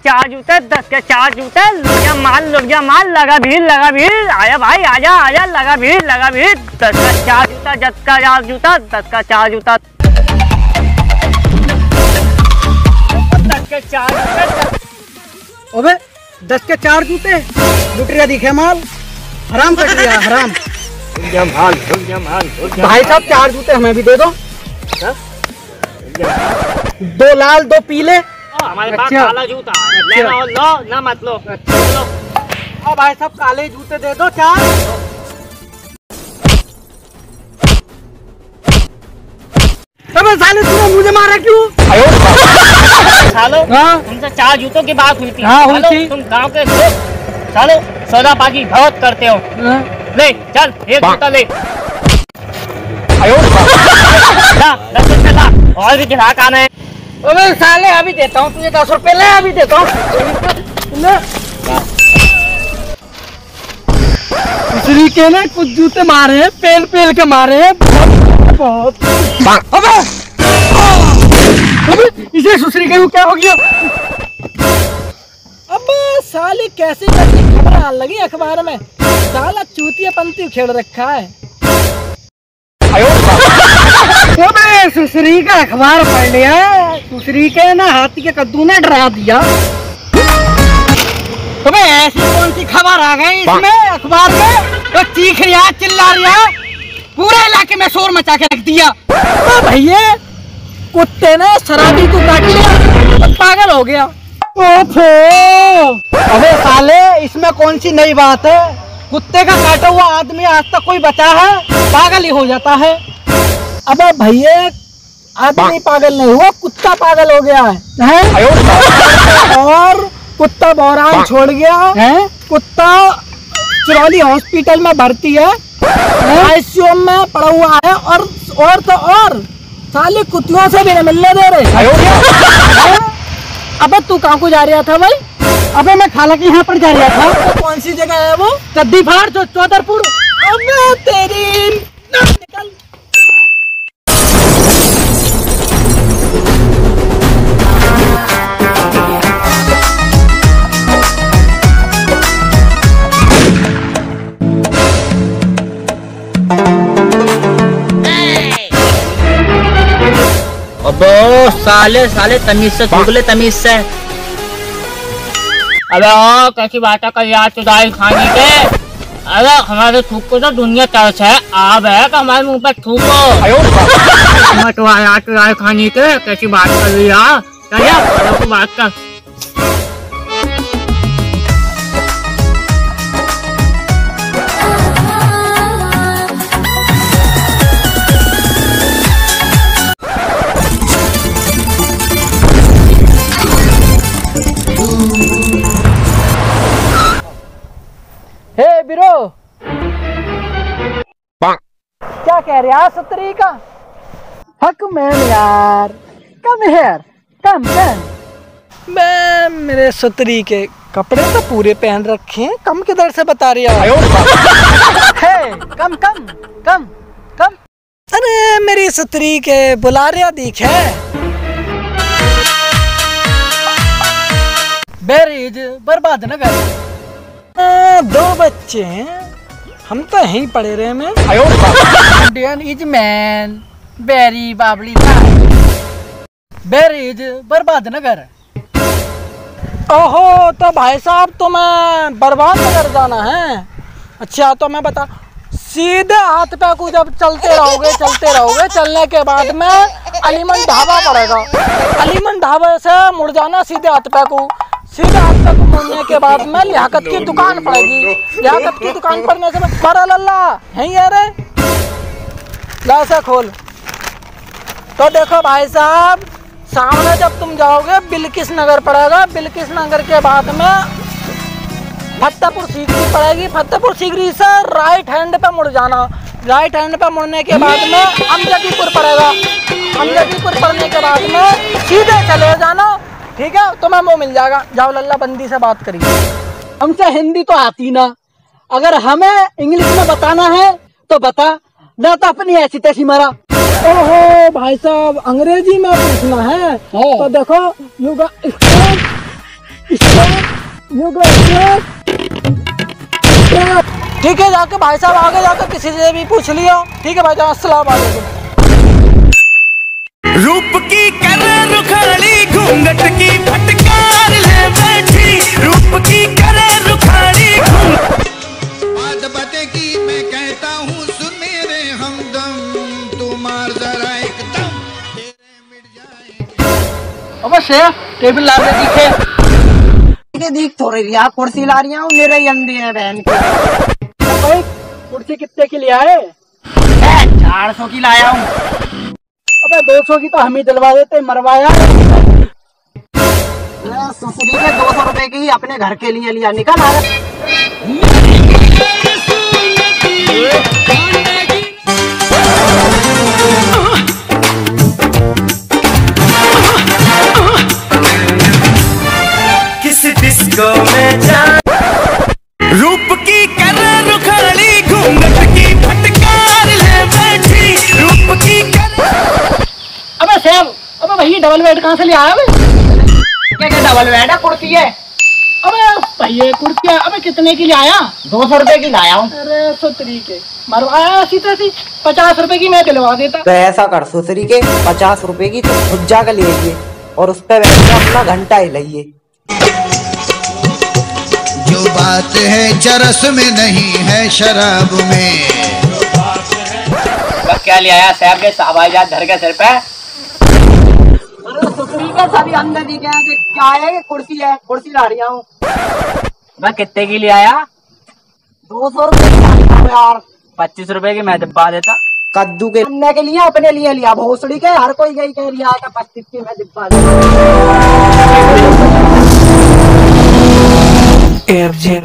4 जूते, 10 के 4 जूते। लुड़िया माल, लगा भीड़। आया भाई, आजा, लगा भीड़। 10 का 4 जूता, 10 का 4 जूता, 10 का 4 जूता, 10 के 4 जूते। अबे 10 के 4 जूते, लुटिया दिखे माल, हराम कट रहा, हराम। भाई साहब 4 जूते हमें भी दे दो। 2 लाल 2 पीले। हमारे पास काला जूता है, लेना हो लो, ना मत लो। और भाई साहब काले जूते दे दो 4। अबे साले तूने मुझे मारा क्यों? सालो, तुमसे 4 जूतों की बात हुई थी। हाँ, हुई थी। तुम गाँव के लोग सालो सौदाबाजी बहुत करते हो। ले चल, 1 जूता ले। ला, 10 रुपए ला, और भी ग्राहक आना है। अबे साले अभी देता हूँ तुझे 10 रुपए, ले अभी देता हूँ। दूसरी के ना कुछ जूते मारे हैं, पेल के मारे हैं बहुत। अबे इसे सुसरी के क्या हो गया? अबे साले कैसे खबर आने लगी अखबार में, साला चूतिया पंती खेल रखा है। अबे सुसरी का अखबार पढ़ लिया, सुसरी के ना हाथी के कद्दू ने डरा दिया। अबे ऐसी कौन सी खबर आ गई इसमें अखबार में? तो चीख रहा, चिल्ला रहा, पूरे इलाके में शोर मचा के रख दिया। तो भैया कुत्ते ने शराबी को काट लिया, तो पागल हो गया। ओफो, अबे साले इसमें कौन सी नई बात है? कुत्ते का काटा हुआ आदमी आज तक कोई बचा है? पागल ही हो जाता है। अबे भैया आदमी पागल नहीं हुआ, कुत्ता पागल हो गया है? और कुत्ता बहरान छोड़ गया है। कुत्ता चिरौली हॉस्पिटल में भर्ती है, आईसीयू में पड़ा हुआ है। और साले कुत्तियों से भी नहीं मिलने दे रहे। अबे तू कहाँ को जा रहा था भाई? अबे मैं खाला के यहाँ पर जा रहा था। तो कौन सी जगह है वो? कद्दी फाड़ चौधरपुर। अबे तेरी निकल। अबे साले तमीज से थूक ले, तमीज से। अबे ओ कैसी बात है, कल याद चुदाई खाने के। अरे हमारे थूक को तो दुनिया तरस है, आप है कि हमारे मुंह पे थूको। मत याद चुदाई खाने के, कैसी बात कर रही है? चलिए बात कर। हे बिरो, क्या कह रहा सतरी का? हक मैन यार, कम हेयर, कम। मैं मेरे सतरी के कपड़े तो पूरे पहन रखे हैं, कम किधर से बता रही हो? कम। अरे मेरी सतरी के बुला रहा दिख है। बेरीज बर्बाद न कर। 2 बच्चे हैं, हम तो यहीं पड़े रहे में। इंडियन इज मैन बेरी बाबली बेरीज बर्बाद नगर। ओहो, तो भाई साहब तुम्हें बर्बाद नगर जाना है? अच्छा तो मैं बता, सीधे हाथ पे को जब चलते रहोगे, चलने के बाद में अलीमन ढाबा पड़ेगा। अलीमन ढाबे से मुड़ जाना सीधे हाथ पे को। सीधे हाथ तक मुड़ने के बाद में लियाकत की दुकान पड़ेगी। लियाकत की दुकान पड़ने से बड़ा लल्ला यहीं है रे, ला से खोल। तो देखो भाई साहब, सामने जब तुम जाओगे बिल्किस नगर पड़ेगा। बिल्किस नगर के बाद में फतेहपुर सीकरी पड़ेगी। फतेहपुर सीकरी से राइट हैंड पे मुड़ जाना। राइट हैंड पे मुड़ने के बाद में अमजदीपुर पड़ेगा। अमजदीपुर पड़ने के बाद में सीधे चले जाना, ठीक है? तुम्हें वो मिल जाएगा। जाओ लल्ला बंदी से बात करिए। हमसे हिंदी तो आती ना, अगर हमें इंग्लिश में बताना है तो बता, ना तो अपनी ऐसी तैसी मारा। ओहो भाई साहब, अंग्रेजी में पूछना है तो देखो, ठीक है, जाके भाई साहब आगे जाकर किसी से भी पूछ लियो। ठीक है भाई साहब, अस्सलाम वालेकुम। रूप की कर रुखाड़ी घूंघट की फटकार ले बैठी, रूप की कर रुखाड़ी बात बते की मैं कहता हूँ सुन मेरे हमदम, तू मार जरा एकदम तेरे मिट जाएंगे। अब शेफ टेबल ला दे दिखे दिख थोड़ी रही, आप कुर्सी ला रही हूँ मेरे ही अंधे है बहन के। भाई कुर्सी कितने की लिया है? 400 की लाया हूँ। अबे 200 की तो हम ही दिलवा देते, मरवाया। सुसरी के 200 रुपए की अपने घर के लिए लिया, निकल आ किस डिस्को में जा, रूप की कर रुखाड़ी घूंघट की फटकार ले बैठी, रूप की कर। अबे शेफ, अबे भाई डबल बेड कहाँ से ले आया? क्या डबल बेड है, कुर्सी है। अबे भैया कुर्सी है, अबे कितने की ले आया? 200 रुपए की लाया हूँ। अरे सो तरीके मरवाया, ऐसी तैसी 50 रुपए की मैं दिलवा देता। तो ऐसा कर सुसरी के 50 रुपए की तो खुद जाकर ले आइए और उस पर बैठ अपना घंटा ही लाइए। जो बात है चरस में नहीं है शराब में। क्या ले आया साहब के साहबाजाद घर के सिर पे? अरे सुसरी के सभी अंदर दिखे हैं कि क्या है, ये कुर्सी है, कुर्सी ला रही हूँ। मैं कितने की ले आया? 200 रुपए की ला रही हूँ यार। 25 रुपए की मैं डिब्बा देता। कद्दू के अन्य के लिए अपने लिए लिया, भोसड़ी के हर कोई गई कह लिया 25 की मैं डिब्बा एफ जेब